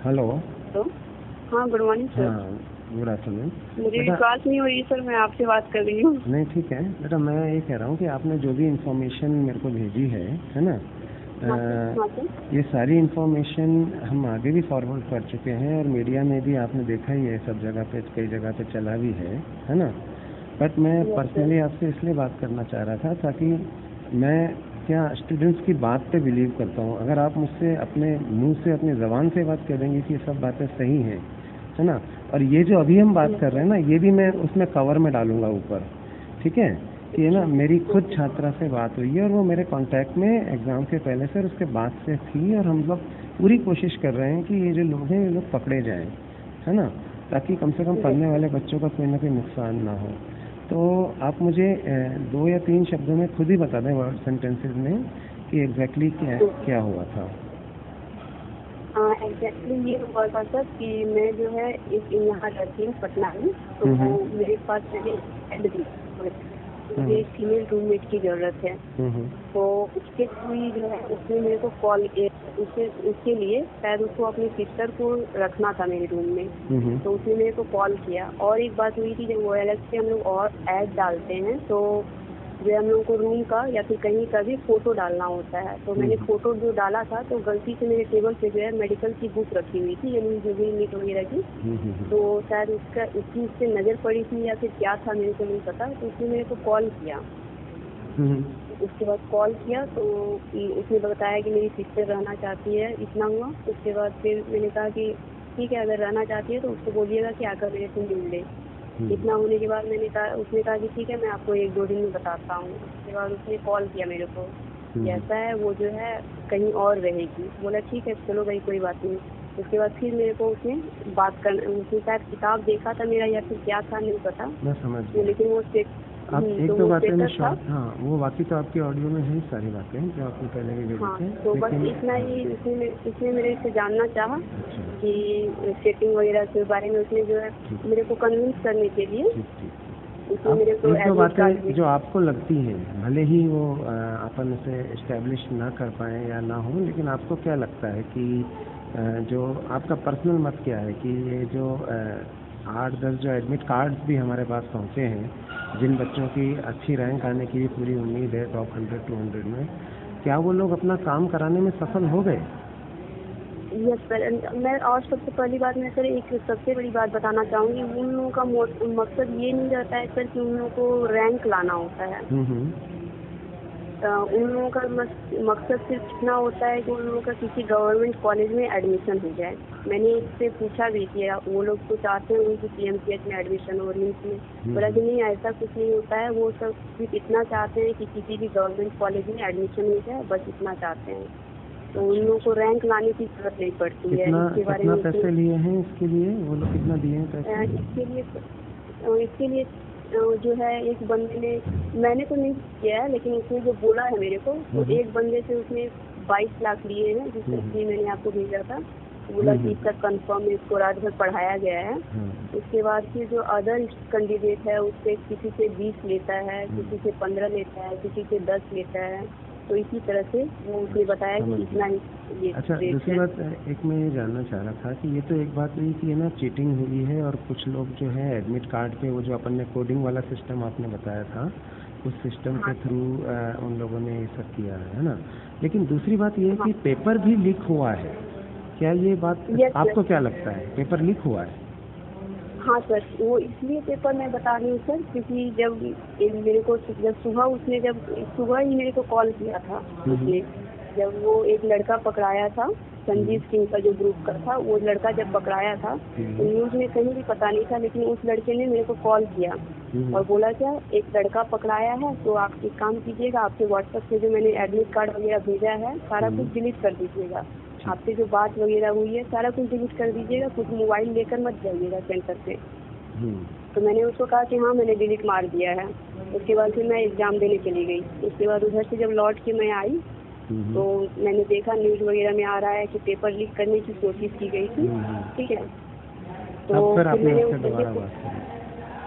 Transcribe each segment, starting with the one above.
Hello. Hello. हाँ, good morning sir. हाँ, good afternoon. मुझे बेटा विश्वास नहीं हो रही सर, मैं आपसे बात कर रही हूँ। नहीं, ठीक है बेटा, मैं ये कह रहा हूँ कि आपने जो भी इंफॉर्मेशन मेरे को भेजी है ना, हाँ सर, हाँ सर। ये सारी इंफॉर्मेशन हम आगे भी फॉरवर्ड कर चुके हैं और मीडिया में भी आपने देखा ही है, सब जगह पे कई जगह पे चला भी है ना। बट मैं यस सर। पर्सनली आपसे इसलिए बात करना चाह रहा था ताकि मैं क्या स्टूडेंट्स की बात पे बिलीव करता हूँ। अगर आप मुझसे अपने मुंह से अपनी ज़बान से बात कर देंगे कि ये सब बातें सही हैं, है ना, और ये जो अभी हम बात कर रहे हैं ना, ये भी मैं उसमें कवर में डालूंगा ऊपर, ठीक है। कि है ना, मेरी खुद छात्रा से बात हुई है और वो मेरे कांटेक्ट में एग्ज़ाम के पहले से और उसके बाद से थी, और हम लोग पूरी कोशिश कर रहे हैं कि ये जो लोग हैं ये लोग पकड़े जाएं, है ना, ताकि कम से कम पढ़ने वाले बच्चों का कोई ना कोई नुकसान ना हो। तो आप मुझे 2 या 3 शब्दों में खुद ही बता दें, वर्ड सेंटेंसेस में, कि एग्जैक्टली क्या हुआ था। एग्जैक्टली ये हुआ था सर कि मैं जो है यहाँ रहती हूँ पटना में, तो मेरे पास मुझे एक फीमेल रूममेट की जरूरत है। तो उसके थ्रू जो है उसने मेरे को कॉल उसके लिए शायद उसको अपनी सिस्टर को रखना था मेरे रूम में, तो उसने मेरे को कॉल किया। और एक बात हुई थी, जब वो अलग से हम लोग और ऐड डालते हैं तो जो हम लोगों को रूम का या फिर कहीं का भी फोटो डालना होता है, तो मैंने फोटो जो डाला था तो गलती से मेरे टेबल पे जो है मेडिकल की बुक रखी हुई थी, यानी जो भी नीट वगैरह की, तो शायद उसकी उससे नज़र पड़ी थी या फिर क्या था मेरे को नहीं पता। तो उसने मेरे को कॉल किया। उसके बाद कॉल किया तो उसने बताया कि मेरी सिस्टर रहना चाहती है, इतना हुआ। उसके बाद फिर मैंने कहा कि ठीक है, अगर रहना चाहती है तो उसको बोलिएगा कि आकर मेरे से मिल ले। इतना होने के बाद उसने कहा कि ठीक है, मैं आपको 1-2 दिन में बताता हूँ। उसके बाद उसने कॉल किया मेरे को कि ऐसा है, वो जो है कहीं और रहेगी। बोला ठीक है, चलो भाई, कोई बात नहीं। उसके बाद फिर मेरे को उसने उसने शायद किताब देखा था मेरा या फिर क्या था नहीं पता, मैं समझ गया। लेकिन वो आप एक दो बातें में हाँ, वो बाकी तो आपके ऑडियो में है सारी बातें जो आपने पहले भी भेजी थी। तो बस इतना ही इसने मेरे से जानना चाहा कि सेटिंग वगैरह के बारे में। उसने जो है मेरे को कन्विंस करने के लिए उसने मेरे को एक दो बातें जो आपको लगती हैं, भले ही वो अपन उसे इस्टेब्लिश ना कर पाए या ना हो, लेकिन आपको क्या लगता है कि जो आपका पर्सनल मत क्या है कि ये जो 8-10 जो एडमिट कार्ड्स भी हमारे पास पहुँचे हैं, जिन बच्चों की अच्छी रैंक आने की भी पूरी उम्मीद है टॉप 100-200 में, क्या वो लोग अपना काम कराने में सफल हो गए? Yes sir. मैं और सबसे पहली बात मैं सर एक सबसे बड़ी बात बताना चाहूँगी, उन लोगों का मकसद ये नहीं रहता है सर कि उन लोगों को रैंक लाना होता है। उन लोगों का मकसद सिर्फ इतना होता है कि उन लोगों का किसी गवर्नमेंट कॉलेज में एडमिशन हो जाए। मैंने इससे पूछा भी किया, वो लोग तो चाहते हैं उनकी PMCH में एडमिशन हो, रिम्स में। बोला कि नहीं, ऐसा कुछ नहीं होता है, वो सब सिर्फ इतना चाहते हैं कि किसी भी गवर्नमेंट कॉलेज में एडमिशन हो जाए, बस इतना चाहते हैं। तो उन लोगों को रैंक लाने की जरूरत नहीं पड़ती है। इसके बारे में पैसे लिए हैं इसके लिए, वो लोग कितना दिए हैं पैसे? इसके लिए जो है एक बंदे ने, मैंने तो नहीं किया है, लेकिन उसने जो बोला है मेरे को, तो एक बंदे से उसने 22 लाख लिए हैं, जिससे मैंने आपको भेजा था। बोला कि इसका कंफर्म है, इसको रात भर पढ़ाया गया है। उसके बाद फिर जो अदर कैंडिडेट है उससे किसी से 20 लेता है, किसी से 15 लेता है, किसी से 10 लेता है। तो इसी तरह से वो उसने बताया कि इतना ही। अच्छा, दूसरी बात एक मैं ये जानना चाह रहा था कि ये तो एक बात हुई कि ना चीटिंग हुई है, और कुछ लोग जो है एडमिट कार्ड पे वो जो अपन ने कोडिंग वाला सिस्टम आपने बताया था, उस सिस्टम के थ्रू उन लोगों ने ये सब किया है ना। लेकिन दूसरी बात ये है कि पेपर भी लीक हुआ है। क्या ये बात आपको क्या लगता है, पेपर लीक हुआ है? हाँ सर, वो इसलिए पेपर मैं बता रही हूँ सर, क्योंकि जब मेरे को सुबह ही मेरे को कॉल किया था उसने, जब वो एक लड़का पकड़ाया था, संजीव सिंह का जो ग्रुप का था, वो लड़का जब पकड़ाया था तो न्यूज में कहीं भी पता नहीं था, लेकिन उस लड़के ने मेरे को कॉल किया और बोला क्या एक लड़का पकड़ाया है, तो आप एक काम कीजिएगा, आपके व्हाट्सएप पे जो मैंने एडमिट कार्ड वगैरह भेजा है सारा कुछ डिलीट कर दीजिएगा, आपसे जो बात वगैरह हुई है सारा कुछ डिलीट कर दीजिएगा, कुछ मोबाइल लेकर मत जाइएगा सेंटर पे। तो मैंने उसको कहा कि हाँ, मैंने डिलीट मार दिया है। उसके बाद फिर मैं एग्जाम देने चली गई। उसके बाद उधर से जब लौट के मैं आई तो मैंने देखा न्यूज वगैरह में आ रहा है कि पेपर लीक करने की कोशिश की गई थी। ठीक है, तो फिर मैंने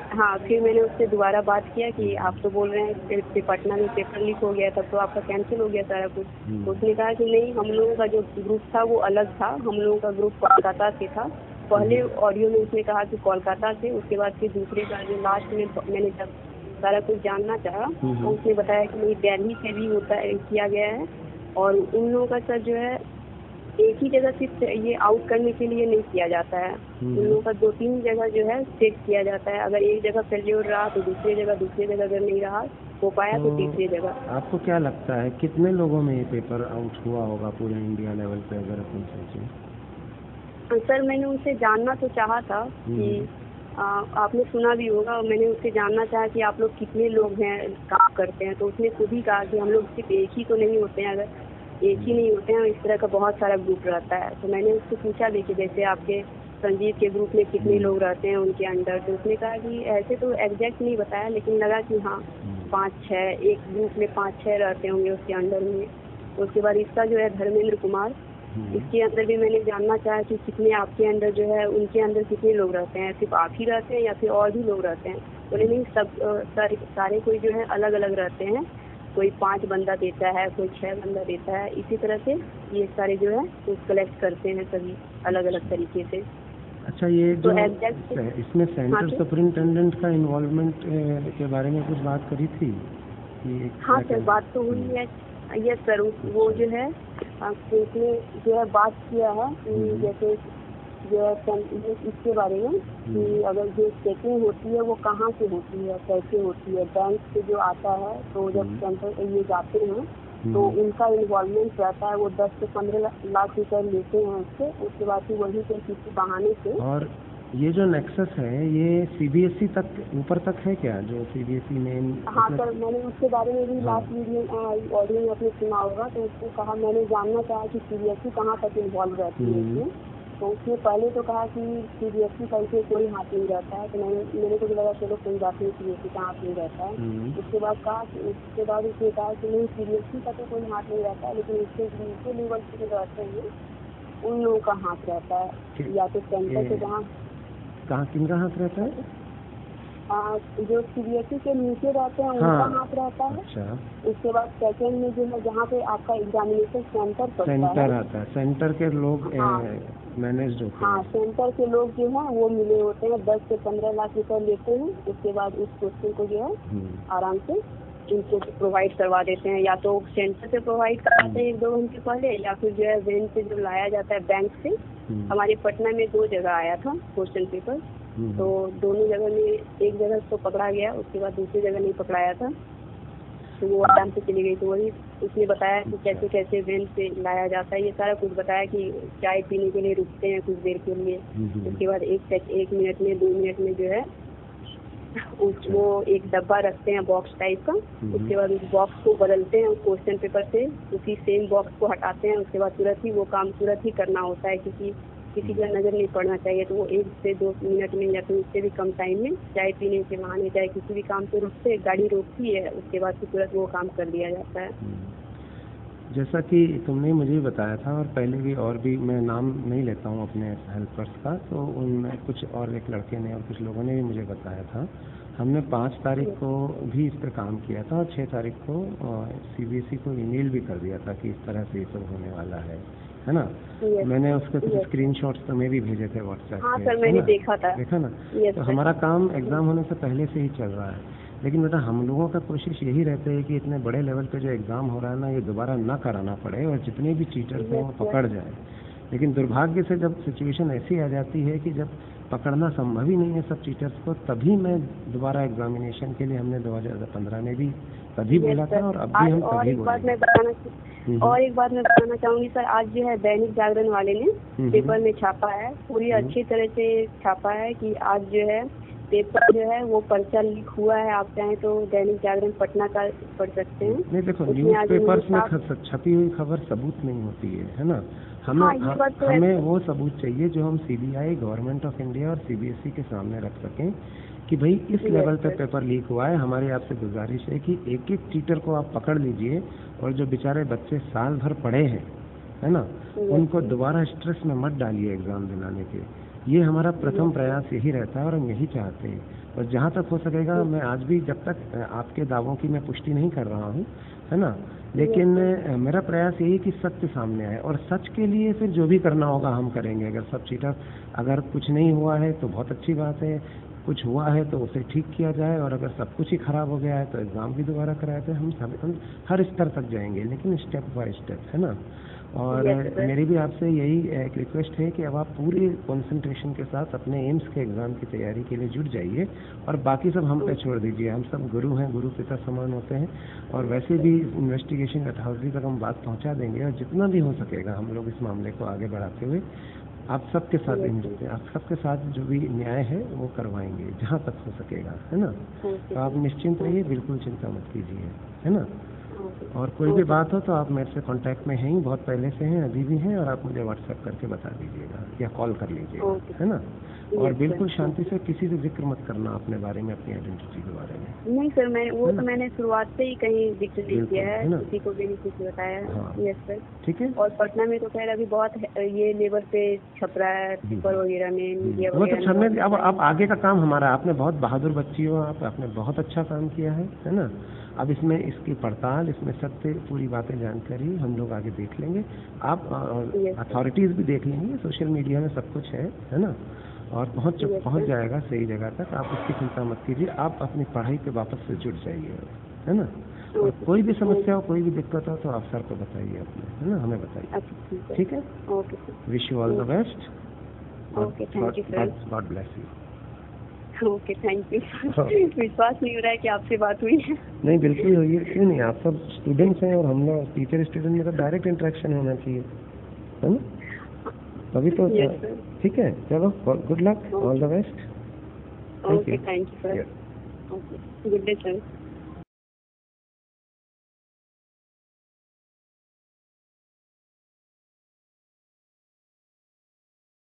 हाँ, फिर मैंने उससे दोबारा बात किया कि आप तो बोल रहे हैं कि पटना में पेपर लीक हो गया, तब तो आपका कैंसिल हो गया सारा कुछ। उसने कहा कि नहीं, हम लोगों का जो ग्रुप था वो अलग था, हम लोगों का ग्रुप कोलकाता से था। पहले ऑडियो में उसने कहा कि कोलकाता से, उसके बाद फिर दूसरे का जो लास्ट में मैंने जब सारा कुछ जानना चाहा तो उसने बताया कि नहीं, दिल्ली से भी होता है, किया गया है। और उन लोगों का सर जो है एक ही जगह सिर्फ ये आउट करने के लिए नहीं किया जाता है, उन लोगों का 2-3 जगह जो है चेक किया जाता है। अगर एक जगह फेल्योर रहा तो दूसरी जगह अगर नहीं रहा हो पाया तो तीसरी जगह। आपको क्या लगता है कितने लोगों में ये पेपर आउट हुआ होगा पूरे इंडिया लेवल पे, अगर अपन सोचें? सर मैंने उनसे जानना तो चाहा था कि आपने सुना भी होगा, और मैंने उससे जानना चाहा कि आप लोग कितने लोग हैं काम करते हैं, तो उसने खुद ही कहा कि हम लोग सिर्फ एक ही तो नहीं होते हैं, अगर एक ही नहीं होते हैं, इस तरह का बहुत सारा ग्रुप रहता है। तो मैंने उससे पूछा भी कि जैसे आपके संजीव के ग्रुप में कितने लोग रहते हैं उनके अंडर, तो उसने कहा कि ऐसे तो एग्जैक्ट नहीं बताया, लेकिन लगा कि हाँ 5-6, एक ग्रुप में 5-6 रहते होंगे उसके अंडर में। उसके बाद इसका जो है धर्मेंद्र कुमार, इसके अंदर भी मैंने जानना चाहा कि कितने आपके अंदर जो है उनके अंदर कितने लोग रहते हैं, सिर्फ आप ही रहते हैं या फिर और भी लोग रहते हैं? बोले नहीं, सब सारे कोई जो है अलग अलग रहते हैं, कोई 5 बंदा देता है, कोई 6 बंदा देता है, इसी तरह से ये सारे जो है वो कलेक्ट करते हैं सभी अलग अलग तरीके से। अच्छा, ये जो तो इसमें सेंटर सुपरिंटेंडेंट का इन्वॉल्वमेंट के बारे में कुछ बात करी थी? हाँ सर, बात तो हुई है। यस सर, वो जो है उसने जो है बात किया है कि जैसे जो है इसके बारे में कि अगर जो चेकिंग होती है वो कहाँ से होती है, कैसे होती है। बैंक से जो आता है तो जब सेंटर ये जाते हैं तो उनका इन्वॉल्वमेंट रहता है, वो 10 से 15 लाख रुपए लेते हैं उससे, उसके बाद फिर वहीं से किसी बहाने से। और ये जो नेक्सस है ये सीबीएसई तक ऊपर तक है क्या, जो सीबीएसई मेन? हाँ सर, मैंने उसके बारे में भी लास्ट वीडियो ऑडियो में अपने सुना होगा, तो उसने कहा, मैंने जानना चाहा कि सीबीएसई कहाँ तक इन्वॉल्व रहती है इसमें। तो उसने पहले तो कहा कि सीबीएसई का इसे कोई हाथ नहीं रहता है, तो मेरे को भी लगा चलो कोई बात नहीं, सीबीएसई का हाथ नहीं रहता है। उसके बाद उसने कहा कि नहीं, सीबीएसई का तो कोई हाथ नहीं रहता है, लेकिन उसके नीचे लेवल पे जो रहते हैं उन लोगों का हाथ रहता है, या तो सेंटर से कहाँ किनका हाथ रहता है? जो सीबीएसई के नीचे रहते हैं उनका हाथ रहता है। अच्छा। उसके बाद सेकंड में जो है जहाँ पे आपका एग्जामिनेशन सेंटर आता है, सेंटर के लोग मैनेज होते हैं। हाँ, सेंटर के लोग जो है वो मिले होते हैं, 10 से 15 लाख रुपए लेते हैं। उसके बाद उस क्वेश्चन को जो है आराम से इनको प्रोवाइड करवा देते हैं, या तो सेंटर से प्रोवाइड कराते हैं 1-2 घंटे पहले, या फिर जो है वैन से जो लाया जाता है बैंक से। हमारे पटना में 2 जगह आया था क्वेश्चन पेपर, तो दोनों जगह में एक जगह तो पकड़ा गया, उसके बाद दूसरी जगह नहीं पकड़ाया था, तो वो आराम से चली गई। तो वही उसने बताया कि कैसे कैसे वैन से लाया जाता है, ये सारा कुछ बताया कि चाय पीने के लिए रुकते हैं कुछ देर के लिए, उसके बाद 1 मिनट में 2 मिनट में जो है वो एक डब्बा रखते हैं बॉक्स टाइप का, उसके बाद उस बॉक्स को बदलते हैं क्वेश्चन पेपर से, उसी सेम बॉक्स को हटाते हैं, उसके बाद तुरंत ही वो काम तुरंत ही करना होता है, क्योंकि किसी का नज़र नहीं पड़ना चाहिए। तो वो 1 से 2 मिनट में या फिर उससे भी कम टाइम में चाय पीने के बहाने चाहे किसी भी काम से रुकते, गाड़ी रोकती है, उसके बाद फिर तुरंत वो काम कर दिया जाता है। जैसा कि तुमने मुझे बताया था, और पहले भी और भी, मैं नाम नहीं लेता हूँ अपने हेल्पर्स का, तो उनमें कुछ और एक लड़के ने और कुछ लोगों ने भी मुझे बताया था। हमने 5 तारीख को भी इस पर काम किया था, और 6 तारीख को सीबीएसई को ईमेल भी कर दिया था कि इस तरह से ये सब होने वाला है ना। मैंने उसके कुछ स्क्रीनशॉट्स तुम्हें भी भेजे थे व्हाट्सएप पे। हाँ सर, मैंने देखा ना। तो हमारा काम एग्जाम होने से पहले से ही चल रहा है, लेकिन बेटा हम लोगों का कोशिश यही रहती है कि इतने बड़े लेवल पे जो एग्जाम हो रहा है ना, ये दोबारा ना कराना पड़े और जितने भी चीटर्स हैं वो पकड़ जाए। लेकिन दुर्भाग्य से जब सिचुएशन ऐसी आ जाती है कि जब पकड़ना संभव ही नहीं है सब चीटर्स को, तभी मैं दोबारा एग्जामिनेशन के लिए, हमने 2015 में भी तभी बोला था, और अब भी हम तभी बोलेंगे। और एक बात मैं बताना चाहूंगी सर, आज जो है दैनिक जागरण वाले ने पेपर में छापा है, पूरी अच्छी तरह से छापा है कि आज जो है पेपर जो है वो पर्चा लीक हुआ है। आप चाहें तो दैनिक जागरण पटना का पढ़ सकते हैं। नहीं देखो, न्यूज़पेपर्स में छपी हुई खबर सबूत नहीं होती है ना। हमें वो सबूत चाहिए जो हम सीबीआई, गवर्नमेंट ऑफ इंडिया और सीबीएसई के सामने रख सकें कि भाई इस लेवल पे पेपर लीक हुआ है। हमारी आपसे गुजारिश है कि एक एक चीटर को आप पकड़ लीजिए, और जो बेचारे बच्चे साल भर पढ़े हैं, है ना, उनको दोबारा स्ट्रेस में मत डालिए एग्जाम दिलाने के। ये हमारा प्रथम प्रयास यही रहता है और हम यही चाहते हैं। और जहाँ तक हो सकेगा मैं आज भी, जब तक आपके दावों की मैं पुष्टि नहीं कर रहा हूँ, है ना, लेकिन मेरा प्रयास यही कि सत्य सामने आए, और सच के लिए फिर जो भी करना होगा हम करेंगे। अगर सब चीटर, अगर कुछ नहीं हुआ है तो बहुत अच्छी बात है, कुछ हुआ है तो उसे ठीक किया जाए, और अगर सब कुछ ही खराब हो गया है तो एग्ज़ाम भी दोबारा कराया जाए। हम हर स्तर तक जाएंगे, लेकिन स्टेप बाय स्टेप, है ना। और मेरी भी आपसे यही एक रिक्वेस्ट है कि अब आप पूरे कंसंट्रेशन के साथ अपने एम्स के एग्ज़ाम की तैयारी के लिए जुट जाइए, और बाकी सब हम पे छोड़ दीजिए। हम सब गुरु हैं, गुरु पिता समान होते हैं, और वैसे भी इन्वेस्टिगेशन अथॉरिटी तक हम बात पहुंचा देंगे, और जितना भी हो सकेगा हम लोग इस मामले को आगे बढ़ाते हुए आप सबके साथ आप सबके साथ जो भी न्याय है वो करवाएंगे जहाँ तक हो सकेगा, है ना। तो आप निश्चिंत रहिए, बिल्कुल चिंता मत कीजिए, है ना। और कोई भी बात हो तो आप मेरे से कांटेक्ट में हैं ही, बहुत पहले से हैं, अभी भी हैं, और आप मुझे व्हाट्सएप करके बता दीजिएगा या कॉल कर लीजिएगा, है ना। और बिल्कुल शांति से किसी से जिक्र मत करना अपने बारे में, अपनी आइडेंटिटी के बारे में। नहीं सर, मैं वो तो मैंने शुरुआत से ही कहीं जिक्र नहीं किया है, किसी को भी नहीं कुछ बताया। हाँ। यस सर, ठीक है। और पटना में तो खैर अभी बहुत ये लेबर पे छप रहा है, पेपर वगैरह में, मीडिया वो तो छपने। अब आगे का काम हमारा, आपने बहुत बहादुर बच्ची हो, आपने बहुत अच्छा काम किया है ना। अब इसमें इसकी पड़ताल, इसमें सत्य पूरी बातें जानकारी हम लोग आगे देख लेंगे, आप अथॉरिटीज़ भी देख लेंगे, सोशल मीडिया में सब कुछ है ना, और पहुंच जाएगा सही जगह तक। आप उसकी चिंता मत कीजिए, आप अपनी पढ़ाई पे वापस से जुट जाइए, है ना। और कोई भी समस्या हो, कोई भी दिक्कत हो तो आप सर को बताइए अपने, है ना, हमें बताइए, ठीक है। Wish you all the best. Okay, thank you sir. God bless you. Okay, thank you. विश्वास नहीं हो रहा है कि आपसे बात हुई है। नहीं, बिल्कुल हुई है, क्यों नहीं। आप सब स्टूडेंट्स हैं, और हम लोग टीचर स्टूडेंट में तो डायरेक्ट इंटरेक्शन होना चाहिए, है ना, तभी तो। ठीक है, चलो, good luck, all the best. Okay, thank you sir. Okay, good day sir.